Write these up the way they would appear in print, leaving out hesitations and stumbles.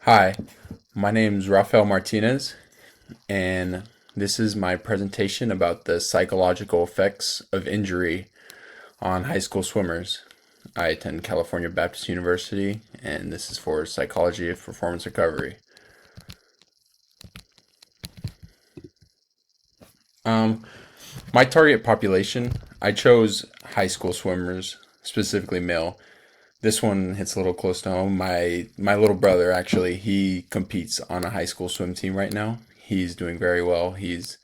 Hi, my name is Rafael Martinez, and this is my presentation about the psychological effects of injury on high school swimmers. I attend California Baptist University, and this is for psychology of performance recovery. Um, my target population, I chose high school swimmers, specifically male. This one hits a little close to home. My little brother actually, he competes on a high school swim team right now. He's doing very well. He's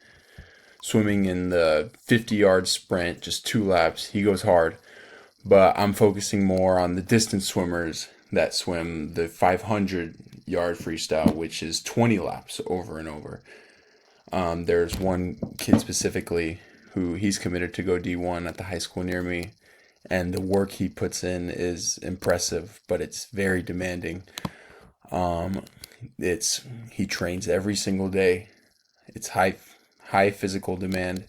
swimming in the 50-yard sprint, just 2 laps. He goes hard. But I'm focusing more on the distance swimmers that swim the 500-yard freestyle, which is 20 laps over and over. There's one kid specifically who he's committed to go D1 at the high school near me, and the work he puts in is impressive, but it's very demanding. Um, it's he trains every single day. It's high physical demand.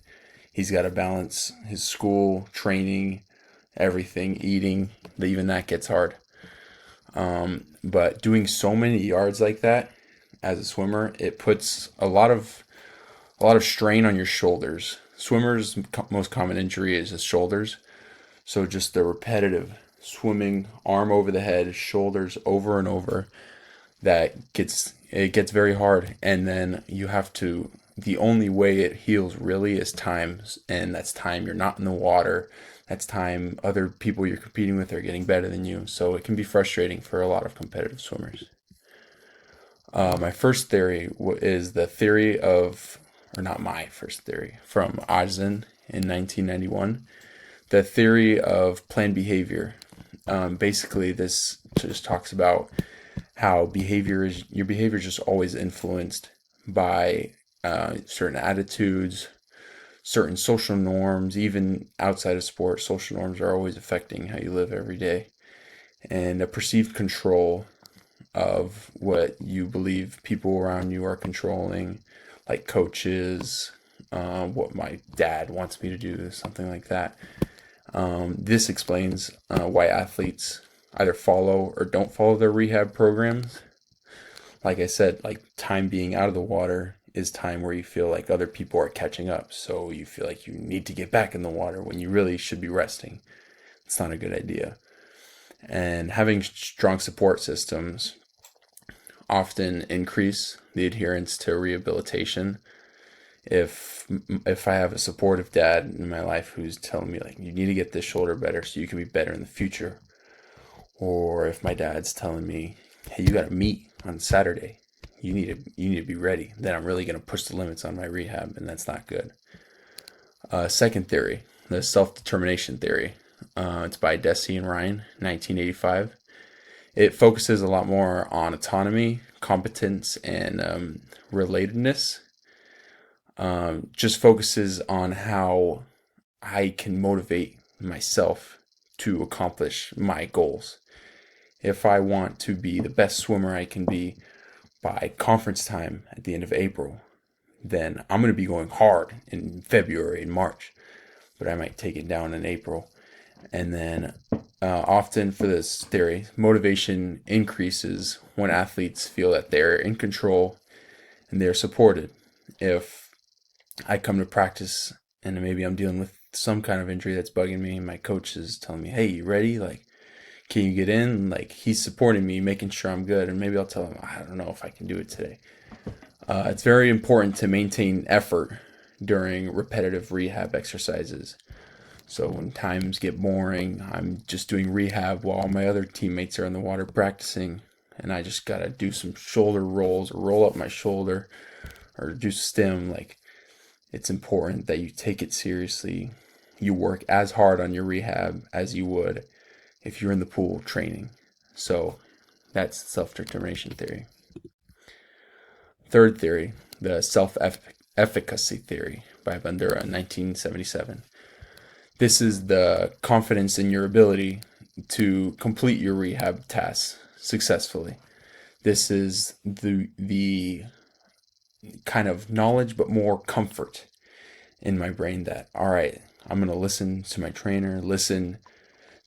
He's got to balance his school, training, everything, eating. Even that gets hard. But doing so many yards like that as a swimmer, it puts a lot of strain on your shoulders. Swimmers' most common injury is his shoulders. So just the repetitive swimming, arm over the head, shoulders over and over, it gets very hard. And then you have to the only way it heals really is time, and that's time you're not in the water. That's time other people you're competing with are getting better than you. So it can be frustrating for a lot of competitive swimmers. My first theory is the theory of, or not my first theory, from Eisen in 1991, the theory of planned behavior. Basically, this just talks about how your behavior is just always influenced by certain attitudes, certain social norms, even outside of sport. Social norms are always affecting how you live every day, and a perceived control of what you believe people around you are controlling, like coaches, what my dad wants me to do, something like that. This explains why athletes either follow or don't follow their rehab programs. Like I said, like time being out of the water is time where you feel like other people are catching up. So you feel like you need to get back in the water when you really should be resting. It's not a good idea. And having strong support systems often increase the adherence to rehabilitation. If I have a supportive dad in my life who's telling me like you need to get this shoulder better so you can be better in the future, or if my dad's telling me, hey, you got to meet on Saturday, you need to be ready, then I'm really going to push the limits on my rehab, and that's not good. Second theory, the self-determination theory. It's by Deci and Ryan, 1985. It focuses a lot more on autonomy, competence, and relatedness. Just focuses on how I can motivate myself to accomplish my goals. If I want to be the best swimmer I can be by conference time at the end of April, then I'm going to be going hard in February and March, but I might take it down in April. And then often for this theory, motivation increases when athletes feel that they're in control and they're supported. If I come to practice and maybe I'm dealing with some kind of injury that's bugging me, and my coach is telling me, hey, you ready? Like, can you get in? Like, he's supporting me, making sure I'm good. And maybe I'll tell him, I don't know if I can do it today. It's very important to maintain effort during repetitive rehab exercises. So when times get boring, I'm just doing rehab while my other teammates are in the water practicing, and I just gotta do some shoulder rolls or roll up my shoulder or do stem. Like, it's important that you take it seriously. You work as hard on your rehab as you would if you're in the pool training. So that's self-determination theory. Third theory, the self-efficacy theory by Bandura in 1977. This is the confidence in your ability to complete your rehab tasks successfully. This is the kind of knowledge, but more comfort in my brain that, all right, I'm going to listen to my trainer, listen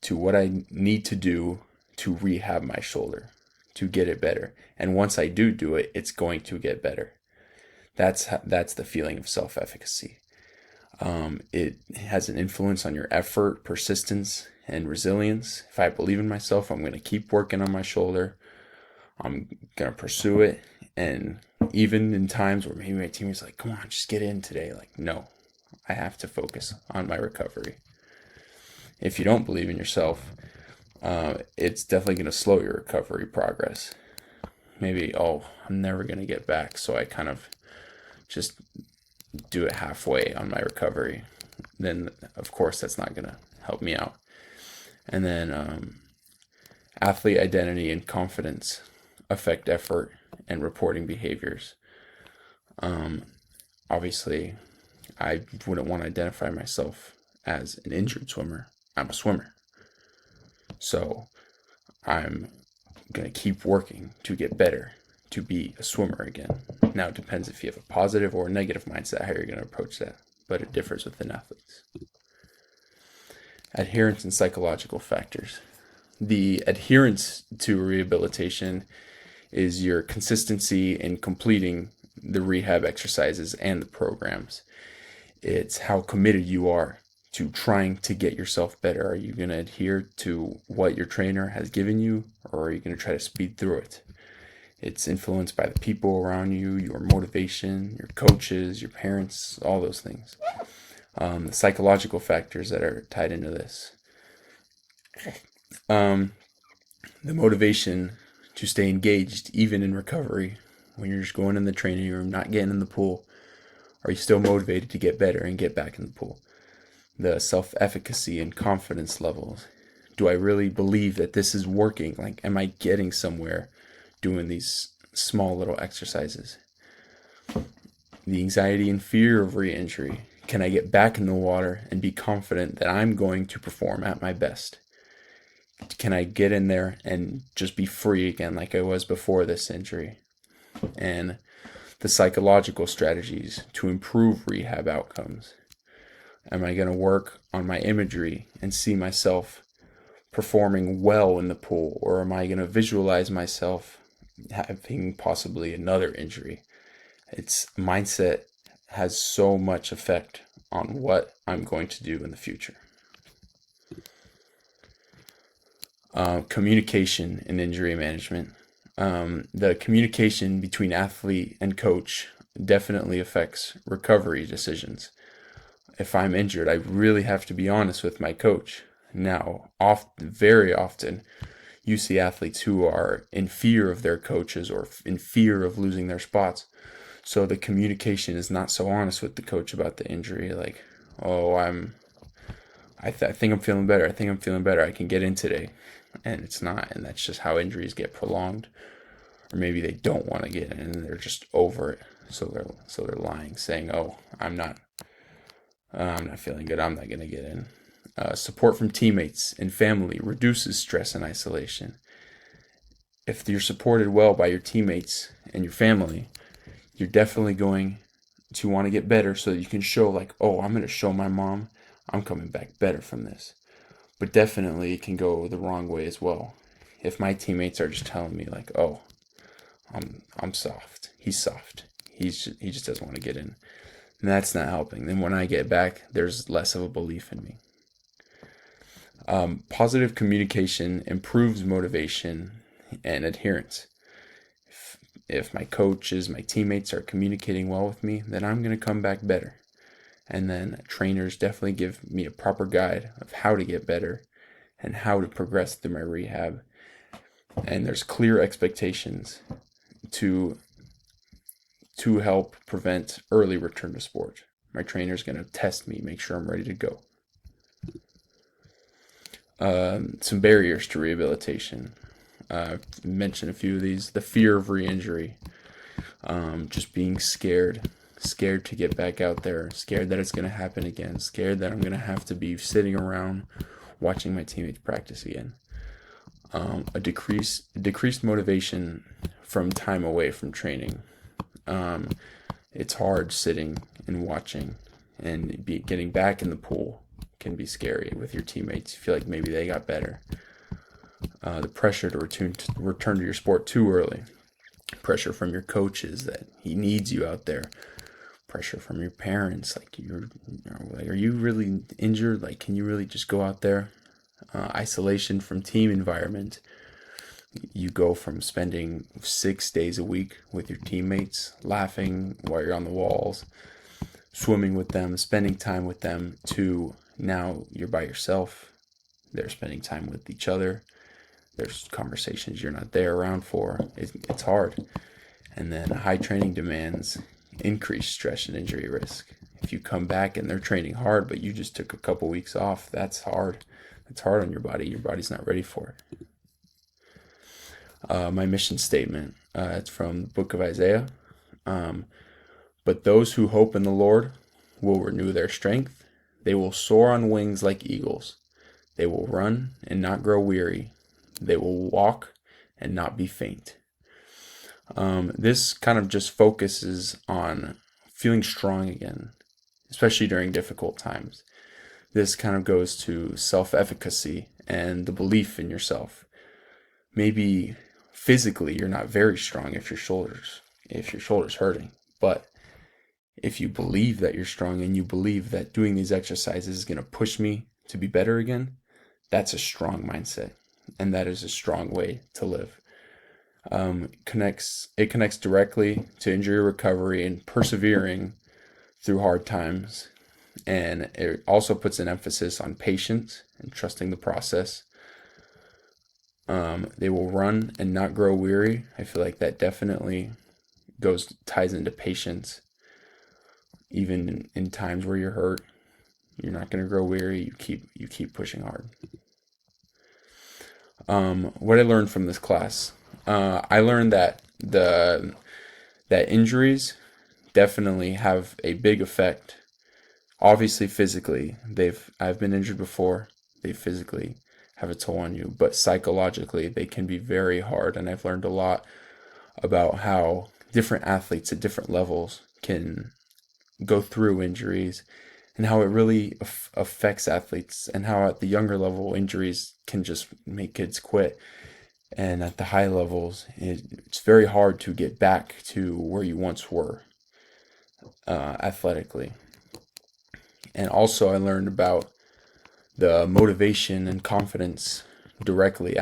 to what I need to do to rehab my shoulder, to get it better. And once I do it, it's going to get better. That's the feeling of self-efficacy. It has an influence on your effort, persistence, and resilience. If I believe in myself, I'm going to keep working on my shoulder. I'm going to pursue it. And even in times where maybe my teammate's like, come on, just get in today. Like, no, I have to focus on my recovery. If you don't believe in yourself, it's definitely going to slow your recovery progress. Maybe, I'm never going to get back, so I kind of just do it halfway on my recovery. Then, of course, that's not going to help me out. And then athlete identity and confidence affect effort and reporting behaviors. Obviously, I wouldn't want to identify myself as an injured swimmer. I'm a swimmer. So I'm going to keep working to get better, to be a swimmer again. Now, it depends if you have a positive or a negative mindset, how you're going to approach that, but it differs within athletes. Adherence and psychological factors. The adherence to rehabilitation is your consistency in completing the rehab exercises and the programs. It's how committed you are to trying to get yourself better. Are you going to adhere to what your trainer has given you, or are you going to try to speed through it? It's influenced by the people around you, your motivation, your coaches, your parents, all those things. The psychological factors that are tied into this. The motivation to stay engaged, even in recovery, when you're just going in the training room, not getting in the pool. Are you still motivated to get better and get back in the pool? The self-efficacy and confidence levels. Do I really believe that this is working? Like, am I getting somewhere doing these small little exercises? The anxiety and fear of re-injury. Can I get back in the water and be confident that I'm going to perform at my best? Can I get in there and just be free again like I was before this injury? And the psychological strategies to improve rehab outcomes. Am I going to work on my imagery and see myself performing well in the pool? Or am I going to visualize myself having possibly another injury? It's mindset has so much effect on what I'm going to do in the future. Communication and injury management. The communication between athlete and coach definitely affects recovery decisions. If I'm injured, I really have to be honest with my coach. Now, very often, you see athletes who are in fear of their coaches or in fear of losing their spots. So the communication is not so honest with the coach about the injury. Like, I think I'm feeling better. I think I'm feeling better. I can get in today. And it's not. And that's just how injuries get prolonged. Or maybe they don't want to get in and they're just over it. So they're lying, saying, I'm not feeling good. I'm not going to get in. Support from teammates and family reduces stress and isolation. If you're supported well by your teammates and your family, you're definitely going to want to get better so that you can show I'm going to show my mom I'm coming back better from this. But definitely it can go the wrong way as well. If my teammates are just telling me I'm soft, he's soft, he just doesn't want to get in, and that's not helping. Then when I get back, there's less of a belief in me. Positive communication improves motivation and adherence. If my coaches, my teammates are communicating well with me, then I'm going to come back better. And then trainers definitely give me a proper guide of how to get better and how to progress through my rehab. And there's clear expectations to help prevent early return to sport. My trainer's going to test me, make sure I'm ready to go. Some barriers to rehabilitation. I've mentioned a few of these. The fear of re-injury. Just being scared to get back out there, scared that it's going to happen again, scared that I'm going to have to be sitting around watching my teammates practice again. A decreased motivation from time away from training. It's hard sitting and watching, and getting back in the pool can be scary with your teammates. You feel like maybe they got better. The pressure to return to your sport too early. Pressure from your coaches that he needs you out there. Pressure from your parents, like like, are you really injured? Like, can you really just go out there? Isolation from team environment. You go from spending 6 days a week with your teammates, laughing while you're on the walls, swimming with them, spending time with them, to now you're by yourself. They're spending time with each other. There's conversations you're not there around for. It's hard. And then high training demands increase stress and injury risk. If you come back and they're training hard, but you just took a couple weeks off, that's hard. It's hard on your body. Your body's not ready for it. My mission statement, it's from the book of Isaiah. But those who hope in the Lord will renew their strength. They will soar on wings like eagles. They will run and not grow weary. They will walk and not be faint. This kind of just focuses on feeling strong again, especially during difficult times. This kind of goes to self-efficacy and the belief in yourself. Maybe physically you're not very strong if your shoulder's hurting, but if you believe that you're strong and you believe that doing these exercises is going to push me to be better again, that's a strong mindset, and that is a strong way to live. It connects directly to injury recovery and persevering through hard times, and it also puts an emphasis on patience and trusting the process. They will run and not grow weary. I feel like that definitely ties into patience. Even in times where you're hurt, you're not going to grow weary. You keep pushing hard. What I learned from this class, I learned that that injuries definitely have a big effect. Obviously, physically, I've been injured before. They physically have a toll on you, but psychologically, they can be very hard. And I've learned a lot about how different athletes at different levels can go through injuries, and how it really affects athletes, and how at the younger level injuries can just make kids quit, and at the high levels it's very hard to get back to where you once were athletically. And also I learned about the motivation and confidence directly,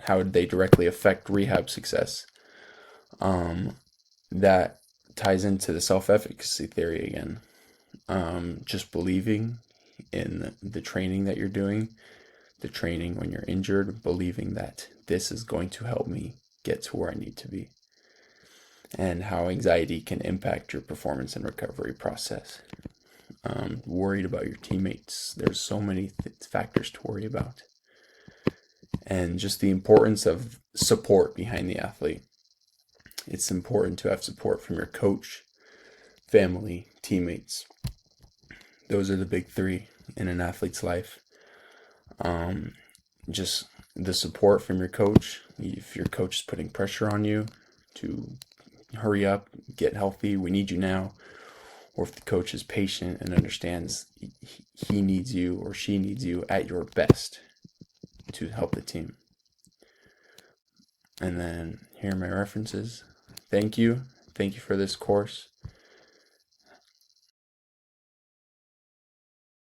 how they directly affect rehab success. That ties into the self-efficacy theory again. Just believing in the training that you're doing, the training when you're injured, believing that this is going to help me get to where I need to be, and how anxiety can impact your performance and recovery process. Worried about your teammates. There's so many factors to worry about. And just the importance of support behind the athlete. It's important to have support from your coach, family, teammates. Those are the big three in an athlete's life. Just the support from your coach. If your coach is putting pressure on you to hurry up, get healthy, we need you now. Or if the coach is patient and understands he needs you or she needs you at your best to help the team. And then here are my references. Thank you for this course.